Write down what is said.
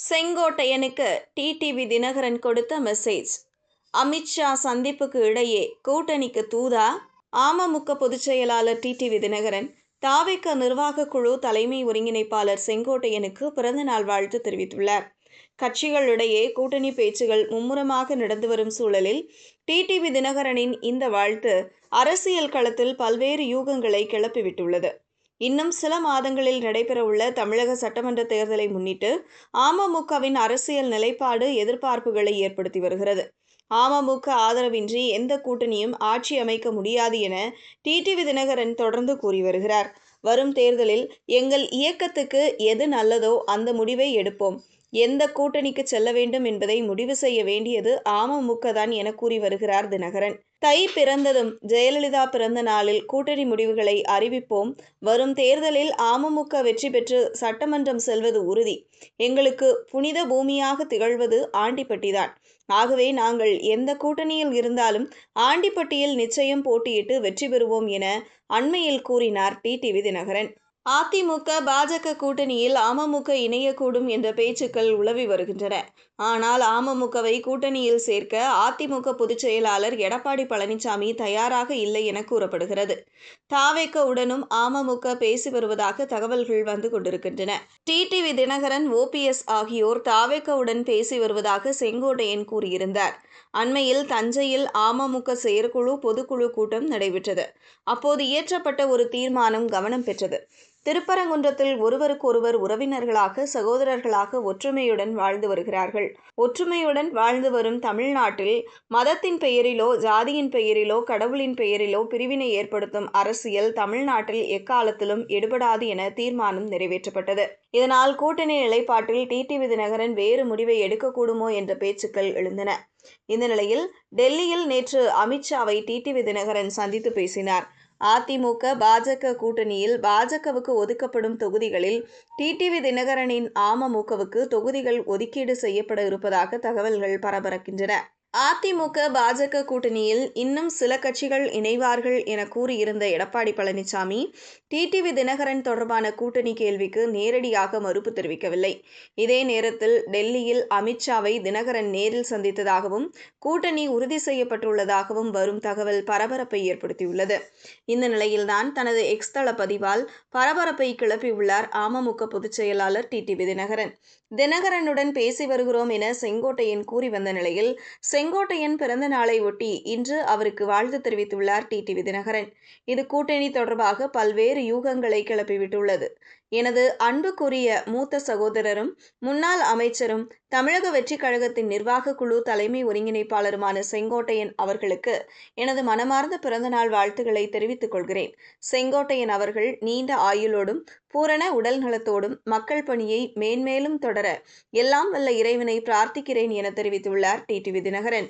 செங்கோட்டையனுக்கு TTV Dinakaran கொடுத்த message. Amit Shah சந்திப்புக்கு இடையே கூட்டணிக்கு தூதா? அமமுக பொதுச் செயலாளர் டிடிவி தினகரன் தாவேக நிர்வாக குழு தலைமை ஒருங்கிணைப்பாளர் செங்கோட்டையனுக்கு பிறந்தநாள் வாழ்த்து தெரிவித்துள்ளார். கட்சிகளிடையே கூட்டணி பேச்சுகள் மும்முரமாக நடந்து வரும் சூழலில் டிடிவி தினகரனின் இந்த வாழ்த்து அரசியல் களத்தில் பல்வேறு யூகங்களை கிளப்பிவிட்டுள்ளது. இன்னும் சில மாதங்களில் நடைபெறவுள்ள தமிழக சட்டமன்ற தேர்தலை முன்னிட்டு அமமுகவின் அரசியல் நிலைப்பாடு எதிர்பார்ப்புகளை ஏற்படுத்தி வருகிறது. அமமுக ஆதரவின்றி எந்த கூட்டணியும் ஆட்சி அமைக்க முடியாது என டிடிவி தினகரன் தொடர்ந்து கூறி வருகிறார். வரும் தேர்தலில் எங்கள் இயக்கத்துக்கு எது நல்லதோ அந்த முடிவை எடுப்போம். எந்த கூட்டணிக்கு செல்ல வேண்டும் என்பதை முடிவு செய்ய வேண்டியது அமமுக தான் என கூறி வருகிறார் தினகரன். தை பிறந்ததும் ஜெயலலிதா பிறந்த நாளில் கூட்டணி முடிவுகளை அறிவிப்போம். வரும் தேர்தலில் அமமுக வெற்றி பெற்று சட்டமன்றம் செல்வது உறுதி. எங்களுக்கு புனித பூமியாக திகழ்வது ஆண்டிப்பட்டிதான். ஆகவே நாங்கள் எந்த கூட்டணியில் இருந்தாலும் ஆண்டிப்பட்டியில் நிச்சயம் போட்டியிட்டு வெற்றி பெறுவோம் என அண்மையில் கூறினார் டிடிவி தினகரன். அதிமுக பாஜக கூட்டணியில் அமமுக இணையக்கூடும் என்ற பேச்சுக்கள் உலவி வருகின்றன. ஆனால் அமமுகவை கூட்டணியில் சேர்க்க அதிமுக பொதுச் செயலாளர் எடப்பாடி பழனிசாமி தயாராக இல்லை என கூறப்படுகிறது. தாவேக உடனும் அமமுக பேசி வருவதாக தகவல்கள் வந்து கொண்டிருக்கின்றன. டிடிவி தினகரன், ஓபிஎஸ் ஆகியோர் தாவேக உடன் பேசி வருவதாக செங்கோட்டையன் கூறியிருந்தார். அண்மையில் தஞ்சையில் அமமுக செயற்குழு பொதுக்குழு கூட்டம் நடைபெற்றது. அப்போது இயற்றப்பட்ட ஒரு தீர்மானம் கவனம் பெற்றது. திருப்பரங்குன்றத்தில் ஒருவருக்கொருவர் உறவினர்களாக, சகோதரர்களாக ஒற்றுமையுடன் வாழ்ந்து வருகிறார்கள். ஒற்றுமையுடன் வாழ்ந்து வரும் தமிழ்நாட்டில் மதத்தின் பெயரிலோ, ஜாதியின் பெயரிலோ, கடவுளின் பெயரிலோ பிரிவினை ஏற்படுத்தும் அரசியல் தமிழ்நாட்டில் எக்காலத்திலும் எடுபடாது என தீர்மானம் நிறைவேற்றப்பட்டது. இதனால் கூட்டணி நிலைப்பாட்டில் டிடிவி தினகரன் வேறு முடிவை எடுக்கக்கூடுமோ என்ற பேச்சுக்கள் எழுந்தன. இந்த நிலையில் டெல்லியில் நேற்று அமித்ஷாவை டிடிவி தினகரன் சந்தித்து பேசினார். அதிமுக பாஜக கூட்டணியில் பாஜகவுக்கு ஒதுக்கப்படும் தொகுதிகளில் டிடிவி தினகரனின் அமமுகவுக்கு தொகுதிகள் ஒதுக்கீடு செய்யப்பட இருப்பதாக தகவல்கள் பரபரக்கின்றன. அதிமுக பாஜக கூட்டணியில் இன்னும் சில கட்சிகள் இணைவார்கள் என கூறியிருந்த எடப்பாடி பழனிசாமி டிடிவி தினகரன் தொடர்பான கூட்டணி கேள்விக்கு நேரடியாக மறுப்பு தெரிவிக்கவில்லை. இதே நேரத்தில் டெல்லியில் அமித்ஷாவை தினகரன் நேரில் சந்தித்ததாகவும் கூட்டணி உறுதி செய்யப்பட்டுள்ளதாகவும் வரும் தகவல் பரபரப்பை ஏற்படுத்தியுள்ளது. இந்த நிலையில்தான் தனது எக்ஸ் தள பதிவால் பரபரப்பை கிளப்பியுள்ளார் அமமுக பொதுச் செயலாளர் டிடிவி தினகரன். தினகரனுடன் பேசி வருகிறோம் என செங்கோட்டையன் கூறி வந்த நிலையில் செங்கோட்டையன் பிறந்த நாளை ஒட்டி இன்று அவருக்கு வாழ்த்து தெரிவித்துள்ளார் டிடிவி தினகரன். இது கூட்டணி தொடர்பாக பல்வேறு யூகங்களை கிளப்பிவிட்டுள்ளது. எனது அன்புக்குரிய மூத்த சகோதரரும் முன்னாள் அமைச்சரும் தமிழக வெற்றிக் கழகத்தின் நிர்வாக குழு தலைமை ஒருங்கிணைப்பாளருமான செங்கோட்டையன் அவர்களுக்கு எனது மனமார்ந்த பிறந்தநாள் வாழ்த்துக்களை தெரிவித்துக் கொள்கிறேன். செங்கோட்டையன் அவர்கள் நீண்ட ஆயுளோடும் பூரண உடல் நலத்தோடும் மக்கள் பணியை மேன்மேலும் தொடர எல்லாம் வல்ல இறைவனை பிரார்த்திக்கிறேன் என தெரிவித்துள்ளார் டிடிவி தினகரன்.